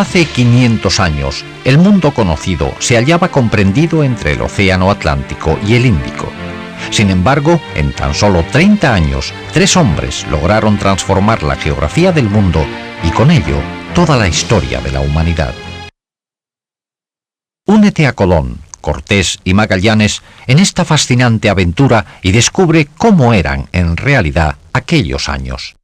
Hace 500 años, el mundo conocido se hallaba comprendido entre el Océano Atlántico y el Índico. Sin embargo, en tan solo 30 años, 3 hombres lograron transformar la geografía del mundo y con ello toda la historia de la humanidad. Únete a Colón, Cortés y Magallanes en esta fascinante aventura y descubre cómo eran en realidad aquellos años.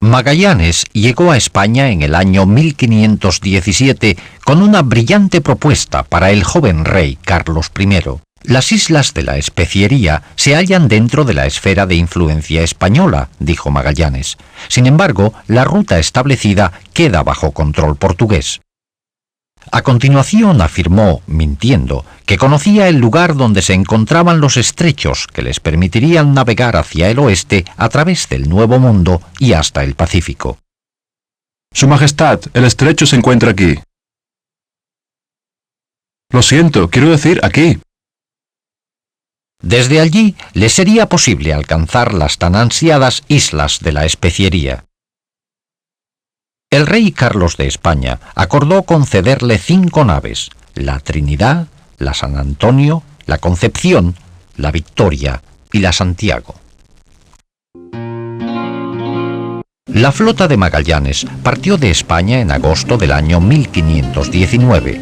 Magallanes llegó a España en el año 1517 con una brillante propuesta para el joven rey Carlos I. Las islas de la Especiería se hallan dentro de la esfera de influencia española, dijo Magallanes. Sin embargo, la ruta establecida queda bajo control portugués. A continuación afirmó, mintiendo, que conocía el lugar donde se encontraban los estrechos que les permitirían navegar hacia el oeste a través del Nuevo Mundo y hasta el Pacífico. Su Majestad, el estrecho se encuentra aquí. Lo siento, quiero decir aquí. Desde allí les sería posible alcanzar las tan ansiadas islas de la Especiería. El rey Carlos de España acordó concederle 5 naves, la Trinidad, la San Antonio, la Concepción, la Victoria y la Santiago. La flota de Magallanes partió de España en agosto del año 1519.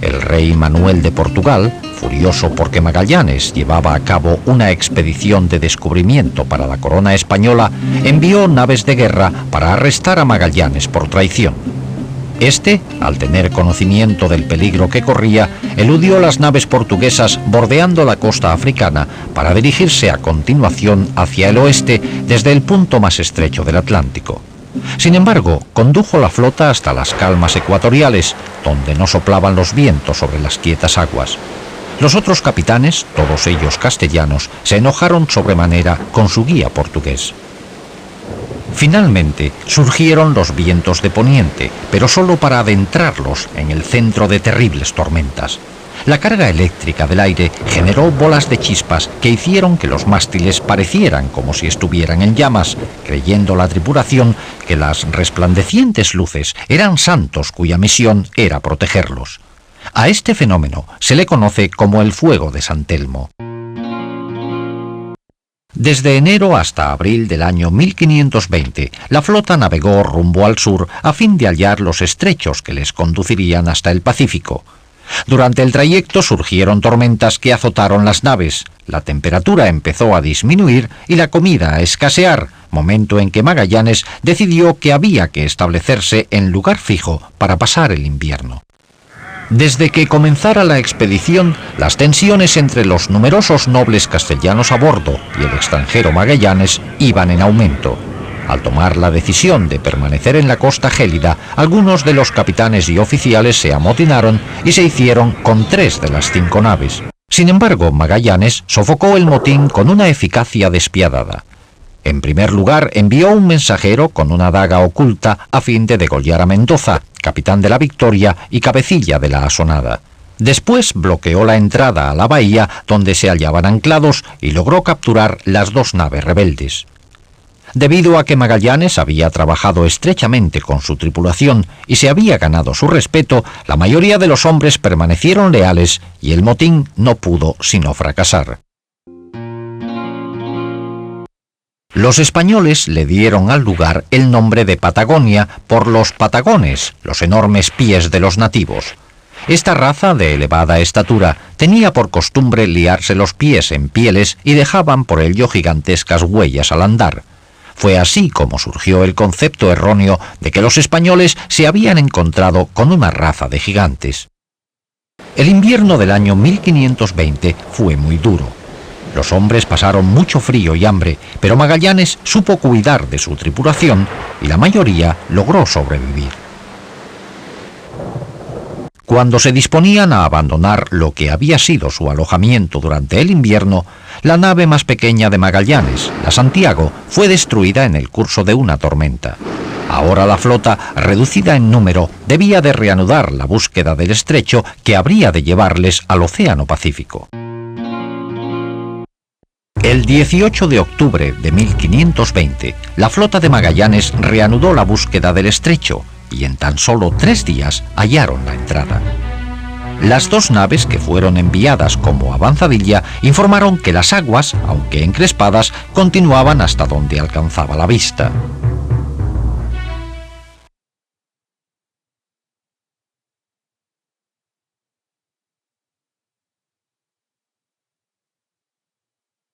El rey Manuel de Portugal, furioso porque Magallanes llevaba a cabo una expedición de descubrimiento para la corona española, envió naves de guerra para arrestar a Magallanes por traición. Este, al tener conocimiento del peligro que corría, eludió las naves portuguesas bordeando la costa africana para dirigirse a continuación hacia el oeste desde el punto más estrecho del Atlántico. Sin embargo, condujo la flota hasta las calmas ecuatoriales, donde no soplaban los vientos sobre las quietas aguas. Los otros capitanes, todos ellos castellanos, se enojaron sobremanera con su guía portugués. Finalmente, surgieron los vientos de poniente, pero solo para adentrarlos en el centro de terribles tormentas. La carga eléctrica del aire generó bolas de chispas que hicieron que los mástiles parecieran como si estuvieran en llamas, creyendo la tripulación que las resplandecientes luces eran santos cuya misión era protegerlos. A este fenómeno se le conoce como el fuego de San Telmo. Desde enero hasta abril del año 1520, la flota navegó rumbo al sur a fin de hallar los estrechos que les conducirían hasta el Pacífico. Durante el trayecto surgieron tormentas que azotaron las naves, la temperatura empezó a disminuir y la comida a escasear, momento en que Magallanes decidió que había que establecerse en lugar fijo para pasar el invierno. Desde que comenzara la expedición, las tensiones entre los numerosos nobles castellanos a bordo y el extranjero Magallanes iban en aumento. Al tomar la decisión de permanecer en la costa gélida, algunos de los capitanes y oficiales se amotinaron y se hicieron con 3 de las 5 naves. Sin embargo, Magallanes sofocó el motín con una eficacia despiadada. En primer lugar, envió un mensajero con una daga oculta a fin de degollar a Mendoza, capitán de la Victoria y cabecilla de la asonada. Después bloqueó la entrada a la bahía donde se hallaban anclados y logró capturar las 2 naves rebeldes. Debido a que Magallanes había trabajado estrechamente con su tripulación y se había ganado su respeto, la mayoría de los hombres permanecieron leales y el motín no pudo sino fracasar. Los españoles le dieron al lugar el nombre de Patagonia por los patagones, los enormes pies de los nativos. Esta raza de elevada estatura tenía por costumbre liarse los pies en pieles y dejaban por ello gigantescas huellas al andar. Fue así como surgió el concepto erróneo de que los españoles se habían encontrado con una raza de gigantes. El invierno del año 1520 fue muy duro. Los hombres pasaron mucho frío y hambre, pero Magallanes supo cuidar de su tripulación y la mayoría logró sobrevivir. Cuando se disponían a abandonar lo que había sido su alojamiento durante el invierno, la nave más pequeña de Magallanes, la Santiago, fue destruida en el curso de una tormenta. Ahora la flota, reducida en número, debía de reanudar la búsqueda del estrecho que habría de llevarles al Océano Pacífico. El 18 de octubre de 1520, la flota de Magallanes reanudó la búsqueda del estrecho y en tan solo 3 días hallaron la entrada. Las 2 naves que fueron enviadas como avanzadilla informaron que las aguas, aunque encrespadas, continuaban hasta donde alcanzaba la vista.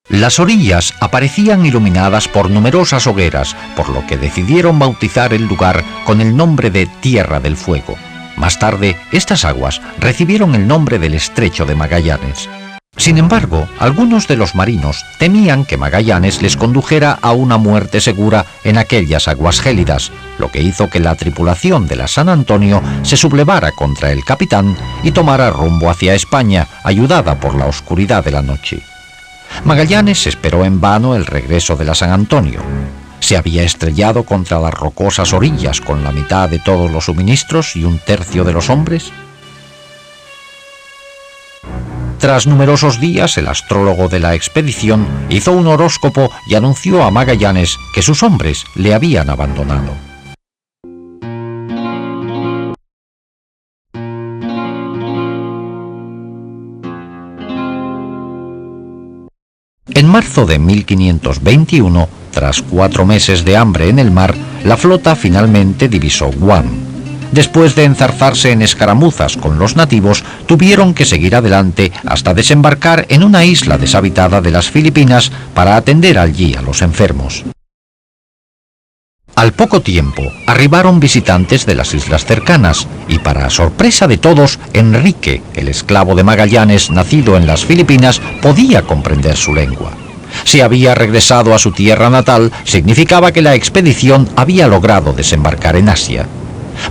Las orillas aparecían iluminadas por numerosas hogueras, por lo que decidieron bautizar el lugar con el nombre de Tierra del Fuego. Más tarde, estas aguas recibieron el nombre del Estrecho de Magallanes. Sin embargo, algunos de los marinos temían que Magallanes les condujera a una muerte segura en aquellas aguas gélidas, lo que hizo que la tripulación de la San Antonio se sublevara contra el capitán y tomara rumbo hacia España, ayudada por la oscuridad de la noche. Magallanes esperó en vano el regreso de la San Antonio. Se había estrellado contra las rocosas orillas con la mitad de todos los suministros y 1/3 de los hombres. Tras numerosos días, el astrólogo de la expedición hizo un horóscopo y anunció a Magallanes que sus hombres le habían abandonado. En marzo de 1521, tras 4 meses de hambre en el mar, la flota finalmente divisó Guam. Después de enzarzarse en escaramuzas con los nativos, tuvieron que seguir adelante hasta desembarcar en una isla deshabitada de las Filipinas para atender allí a los enfermos. Al poco tiempo, arribaron visitantes de las islas cercanas y, para sorpresa de todos, Enrique, el esclavo de Magallanes nacido en las Filipinas, podía comprender su lengua. Si había regresado a su tierra natal, significaba que la expedición había logrado desembarcar en Asia.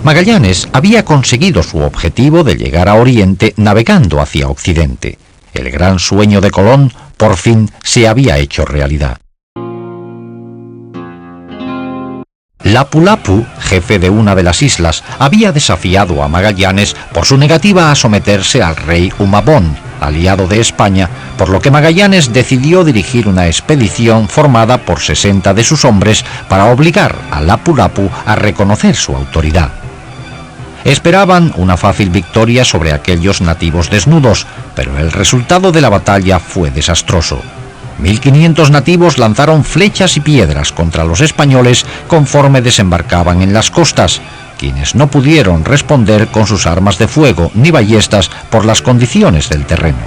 Magallanes había conseguido su objetivo de llegar a Oriente navegando hacia Occidente. El gran sueño de Colón, por fin, se había hecho realidad. Lapu-Lapu, jefe de una de las islas, había desafiado a Magallanes por su negativa a someterse al rey Humabón, aliado de España, por lo que Magallanes decidió dirigir una expedición formada por 60 de sus hombres para obligar a Lapu-Lapu a reconocer su autoridad. Esperaban una fácil victoria sobre aquellos nativos desnudos, pero el resultado de la batalla fue desastroso. 1500 nativos lanzaron flechas y piedras contra los españoles conforme desembarcaban en las costas, quienes no pudieron responder con sus armas de fuego ni ballestas por las condiciones del terreno.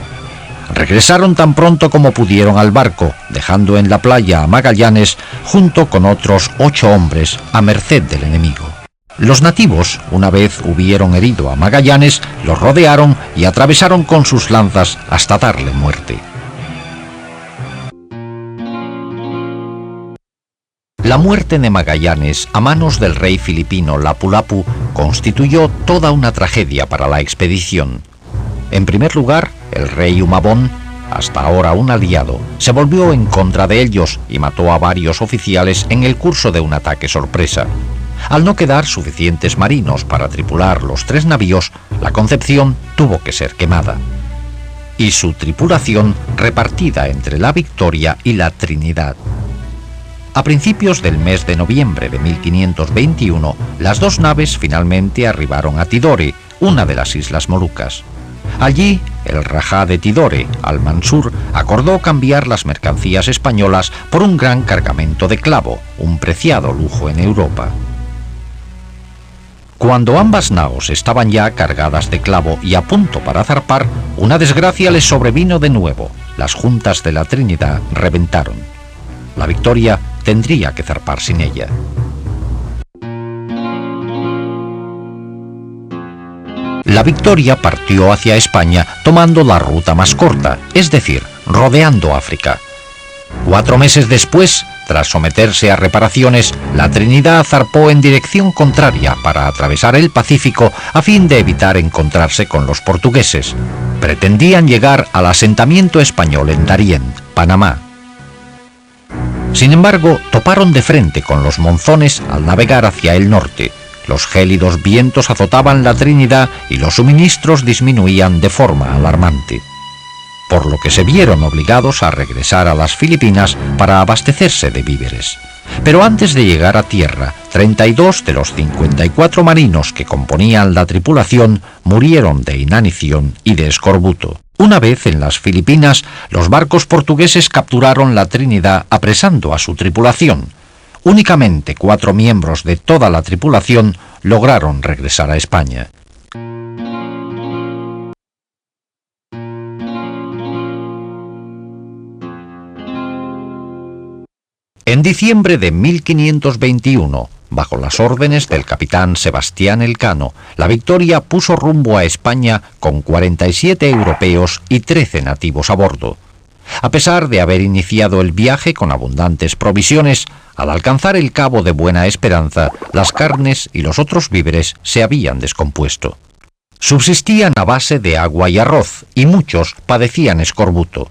Regresaron tan pronto como pudieron al barco, dejando en la playa a Magallanes junto con otros 8 hombres a merced del enemigo. Los nativos, una vez hubieron herido a Magallanes, los rodearon y atravesaron con sus lanzas hasta darle muerte. La muerte de Magallanes a manos del rey filipino Lapu-Lapu constituyó toda una tragedia para la expedición. En primer lugar, el rey Humabón, hasta ahora un aliado, se volvió en contra de ellos y mató a varios oficiales en el curso de un ataque sorpresa. Al no quedar suficientes marinos para tripular los 3 navíos, la Concepción tuvo que ser quemada. Y su tripulación repartida entre la Victoria y la Trinidad. A principios del mes de noviembre de 1521, las 2 naves finalmente arribaron a Tidore, una de las Islas Molucas. Allí, el rajá de Tidore, Al-Mansur, acordó cambiar las mercancías españolas por un gran cargamento de clavo, un preciado lujo en Europa. Cuando ambas naos estaban ya cargadas de clavo y a punto para zarpar, una desgracia les sobrevino de nuevo. Las juntas de la Trinidad reventaron. La Victoria tendría que zarpar sin ella. La Victoria partió hacia España tomando la ruta más corta, es decir, rodeando África. 4 meses después, tras someterse a reparaciones, la Trinidad zarpó en dirección contraria para atravesar el Pacífico a fin de evitar encontrarse con los portugueses. Pretendían llegar al asentamiento español en Darién, Panamá. Sin embargo, toparon de frente con los monzones al navegar hacia el norte. Los gélidos vientos azotaban la Trinidad y los suministros disminuían de forma alarmante, por lo que se vieron obligados a regresar a las Filipinas para abastecerse de víveres. Pero antes de llegar a tierra, 32 de los 54 marinos que componían la tripulación murieron de inanición y de escorbuto. Una vez en las Filipinas, los barcos portugueses capturaron la Trinidad apresando a su tripulación. Únicamente 4 miembros de toda la tripulación lograron regresar a España. En diciembre de 1521, bajo las órdenes del capitán Sebastián Elcano, la Victoria puso rumbo a España con 47 europeos y 13 nativos a bordo. A pesar de haber iniciado el viaje con abundantes provisiones, al alcanzar el Cabo de Buena Esperanza, las carnes y los otros víveres se habían descompuesto. Subsistían a base de agua y arroz, y muchos padecían escorbuto.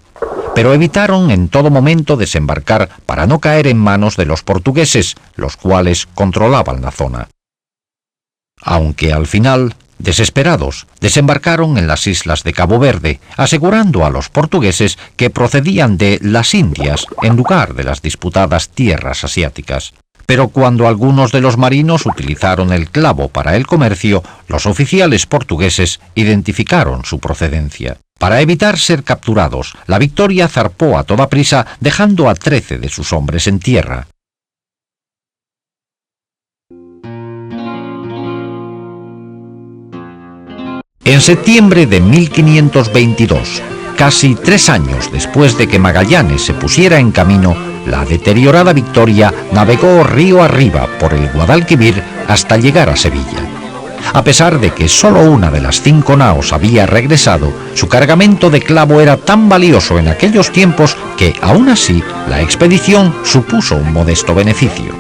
Pero evitaron en todo momento desembarcar para no caer en manos de los portugueses, los cuales controlaban la zona. Aunque al final, desesperados, desembarcaron en las islas de Cabo Verde, asegurando a los portugueses que procedían de las Indias en lugar de las disputadas tierras asiáticas. Pero cuando algunos de los marinos utilizaron el clavo para el comercio, los oficiales portugueses identificaron su procedencia. Para evitar ser capturados, la Victoria zarpó a toda prisa, dejando a 13 de sus hombres en tierra. En septiembre de 1522, casi 3 años después de que Magallanes se pusiera en camino, la deteriorada Victoria navegó río arriba por el Guadalquivir hasta llegar a Sevilla. A pesar de que solo una de las 5 naos había regresado, su cargamento de clavo era tan valioso en aquellos tiempos que, aún así, la expedición supuso un modesto beneficio.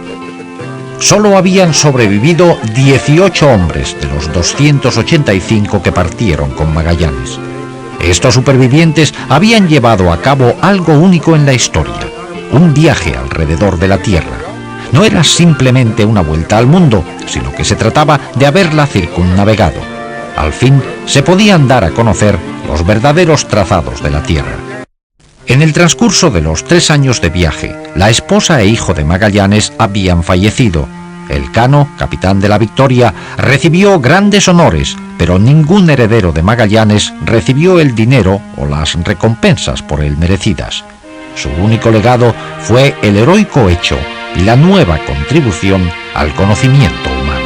Solo habían sobrevivido 18 hombres de los 285 que partieron con Magallanes. Estos supervivientes habían llevado a cabo algo único en la historia, un viaje alrededor de la Tierra. No era simplemente una vuelta al mundo, sino que se trataba de haberla circunnavegado. Al fin se podían dar a conocer los verdaderos trazados de la Tierra. En el transcurso de los 3 años de viaje, la esposa e hijo de Magallanes habían fallecido. Elcano, capitán de la Victoria, recibió grandes honores, pero ningún heredero de Magallanes recibió el dinero o las recompensas por él merecidas. Su único legado fue el heroico hecho y la nueva contribución al conocimiento humano.